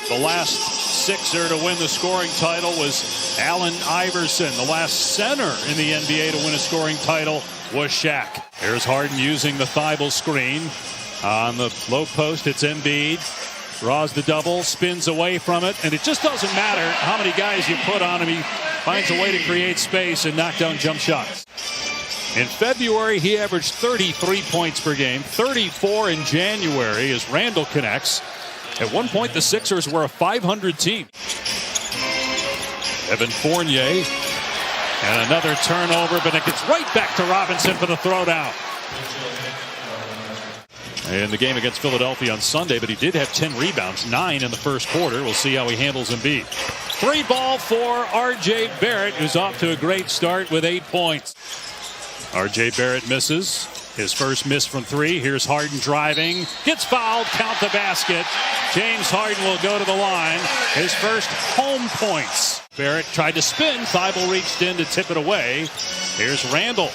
The last Sixer to win the scoring title was Allen Iverson. The last center in the NBA to win a scoring title was Shaq. Here's Harden using the Thibault screen. On the low post, it's Embiid. Draws the double, spins away from it, and it just doesn't matter how many guys you put on him. He finds a way to create space and knock down jump shots. In February, he averaged 33 points per game, 34 in January as Randall connects. At one point, the Sixers were a 500 team. Evan Fournier, and another turnover, but it gets right back to Robinson for the throwdown. In the game against Philadelphia on Sunday, but he did have 10 rebounds, 9 in the first quarter. We'll see how he handles Embiid. 3 ball for R.J. Barrett, who's off to a great start with 8 points. R.J. Barrett misses. His first miss from 3. Here's Harden driving. Gets fouled. Count the basket. James Harden will go to the line. His first home points. Barrett tried to spin. Thibault reached in to tip it away. Here's Randall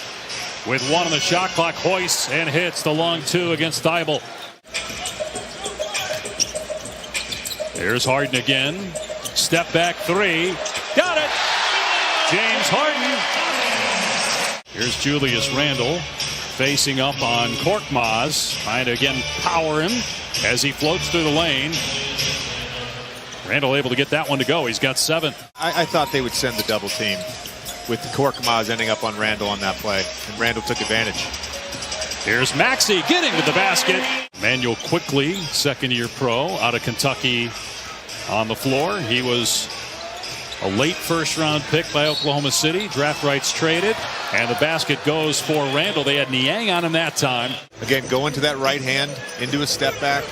with 1 on the shot clock. Hoists and hits the long 2 against Thibault. Here's Harden again. Step back 3. Got it. James Harden. Here's Julius Randle facing up on Korkmaz, trying to again power him as he floats through the lane. Randle able to get that one to go. He's got 7. I thought they would send the double team with Korkmaz ending up on Randle on that play, and Randle took advantage. Here's Maxey getting to the basket. Manuel Quickly, second-year pro out of Kentucky on the floor. He was a late first-round pick by Oklahoma City. Draft rights traded, and the basket goes for Randle. They had Niang on him that time. Again, going to that right hand, into a step back.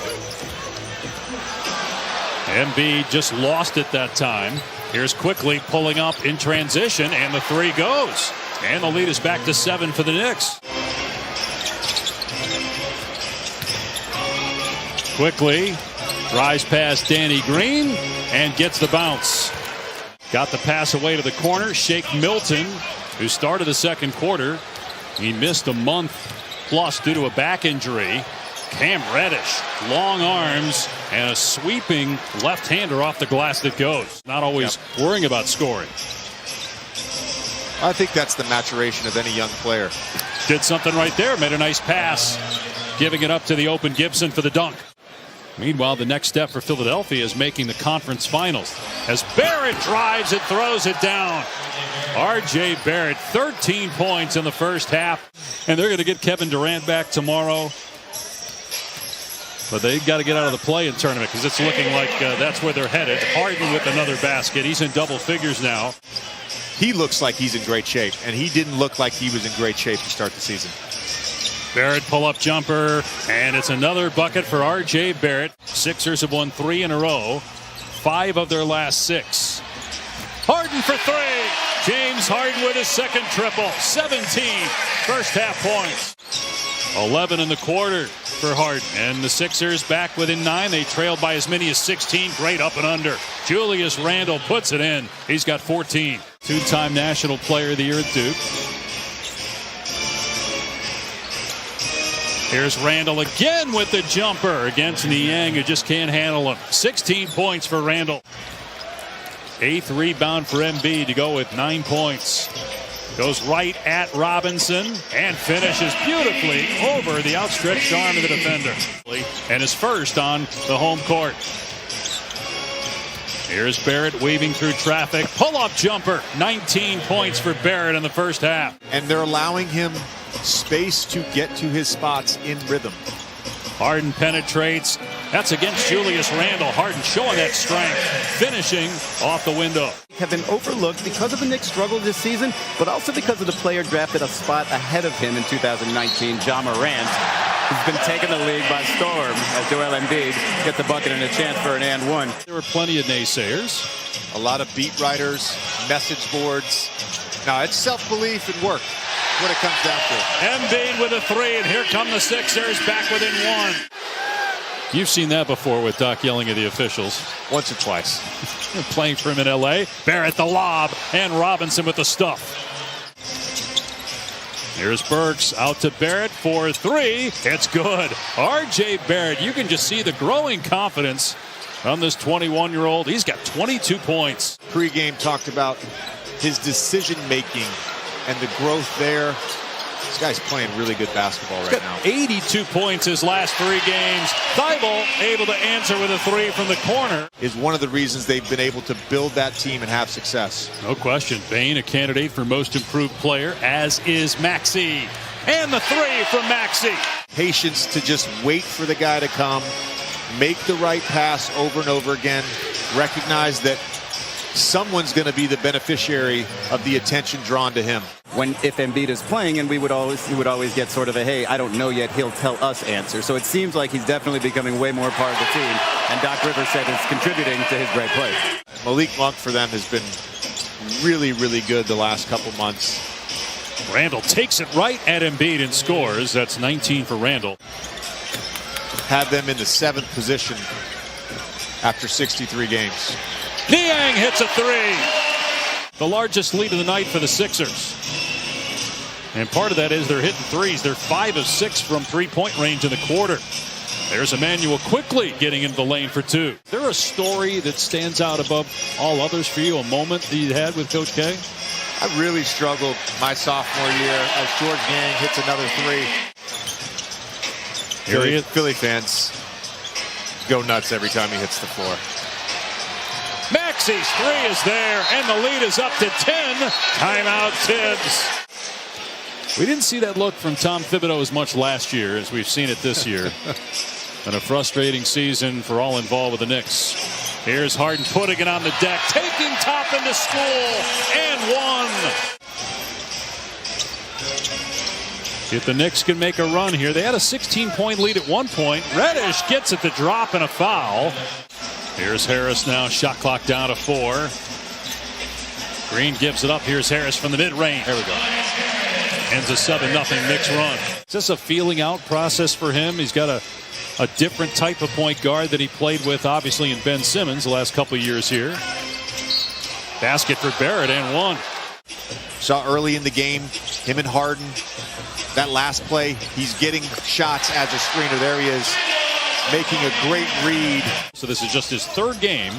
Embiid just lost it that time. Here's Quickly pulling up in transition, and the 3 goes. And the lead is back to 7 for the Knicks. Quickly drives past Danny Green and gets the bounce. Got the pass away to the corner. Shake Milton, who started the second quarter. He missed a month plus due to a back injury. Cam Reddish, long arms, and a sweeping left-hander off the glass that goes. Not always worrying about scoring. I think that's the maturation of any young player. Did something right there. Made a nice pass, giving it up to the open Gibson for the dunk. Meanwhile, the next step for Philadelphia is making the conference finals. As Barrett drives it, throws it down. R.J. Barrett, 13 points in the first half. And they're going to get Kevin Durant back tomorrow. But they've got to get out of the play-in tournament because it's looking like that's where they're headed. Harden with another basket. He's in double figures now. He looks like he's in great shape, and he didn't look like he was in great shape to start the season. Barrett pull-up jumper, and it's another bucket for R.J. Barrett. Sixers have won 3 in a row, 5 of their last 6. Harden for 3. James Harden with his second triple. 17 first half points. 11 in the quarter for Harden. And the Sixers back within 9. They trailed by as many as 16. Great up and under. Julius Randle puts it in. He's got 14. 2-time National Player of the Year at Duke. Here's Randle again with the jumper against Niang, who just can't handle him. 16 points for Randle. 8th rebound for Embiid to go with 9 points. Goes right at Robinson and finishes beautifully over the outstretched arm of the defender. And is first on the home court. Here's Barrett weaving through traffic. Pull-up jumper. 19 points for Barrett in the first half. And they're allowing him space to get to his spots in rhythm. Harden penetrates. That's against Julius Randle. Harden showing that strength. Finishing off the window. Have been overlooked because of the Knicks' struggle this season, but also because of the player drafted a spot ahead of him in 2019, Ja Morant, who's been taking the league by storm as Joel Embiid gets the bucket and a chance for an and one. There were plenty of naysayers. A lot of beat writers, message boards. Now, it's self-belief and work. What it comes down to. Embiid with a 3, and here come the Sixers back within 1. You've seen that before with Doc yelling at the officials. Once or twice. Playing for him in L.A. Barrett the lob, and Robinson with the stuff. Here's Burks out to Barrett for 3. It's good. R.J. Barrett, you can just see the growing confidence on this 21-year-old. He's got 22 points. Pre-game talked about his decision-making and the growth there. This guy's playing really good basketball right now. 82 points his last 3 games. Thibault able to answer with a 3 from the corner. Is one of the reasons they've been able to build that team and have success. No question. Bane a candidate for most improved player, as is Maxey. And the 3 from Maxey. Patience to just wait for the guy to come, make the right pass over and over again, recognize that someone's going to be the beneficiary of the attention drawn to him. If Embiid is playing, and he would always get sort of a, hey, I don't know yet, he'll tell us answer. So it seems like he's definitely becoming way more part of the team. And Doc Rivers said it's contributing to his great play. Malik Monk for them has been really, really good the last couple months. Randall takes it right at Embiid and scores. That's 19 for Randall. Have them in the 7th position after 63 games. Niang hits a 3. The largest lead of the night for the Sixers. And part of that is they're hitting threes. They're 5 of 6 from three-point range in the quarter. There's Emmanuel quickly getting into the lane for 2. Is there a story that stands out above all others for you, a moment that you had with Coach K? I really struggled my sophomore year as George Niang hits another 3. Philly fans go nuts every time he hits the floor. Maxey's 3 is there, and the lead is up to 10. Timeout, Tibbs. We didn't see that look from Tom Thibodeau as much last year as we've seen it this year. And a frustrating season for all involved with the Knicks. Here's Harden putting it on the deck, taking Toppin to school, and 1. If the Knicks can make a run here, they had a 16-point lead at one point. Reddish gets it to drop and a foul. Here's Harris now, shot clock down to 4. Green gives it up. Here's Harris from the mid-range. There we go. Ends a 7-0 Knicks run. Is this a feeling out process for him? He's got a different type of point guard that he played with, obviously, in Ben Simmons the last couple of years here. Basket for Barrett and 1. Saw early in the game, him and Harden. That last play, he's getting shots as a screener. There he is, making a great read. So this is just his 3rd game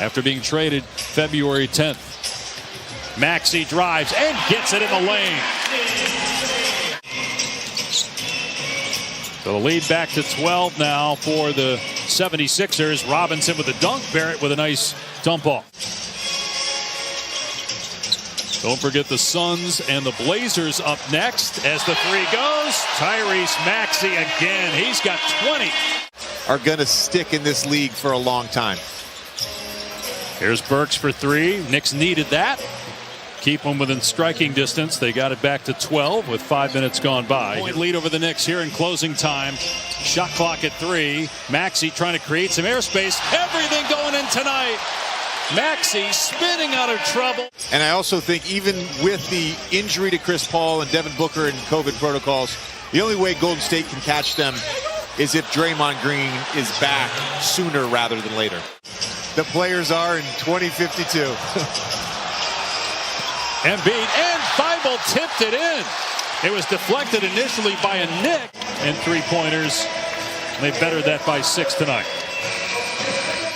after being traded February 10th. Maxey drives and gets it in the lane. So the lead back to 12 now for the 76ers. Robinson with a dunk. Barrett with a nice dump off. Don't forget the Suns and the Blazers up next as the 3 goes. Tyrese Maxey again. He's got 20. Are going to stick in this league for a long time. Here's Burks for 3. Knicks needed that. Keep them within striking distance. They got it back to 12 with 5 minutes gone by. Point lead over the Knicks here in closing time. Shot clock at 3. Maxey trying to create some airspace. Everything going in tonight. Maxey spinning out of trouble. And I also think even with the injury to Chris Paul and Devin Booker and COVID protocols, the only way Golden State can catch them is if Draymond Green is back sooner rather than later. The players are in 2052. Embiid and Thibault tipped it in. It was deflected initially by a Knick, and 3-pointers. They bettered that by 6 tonight.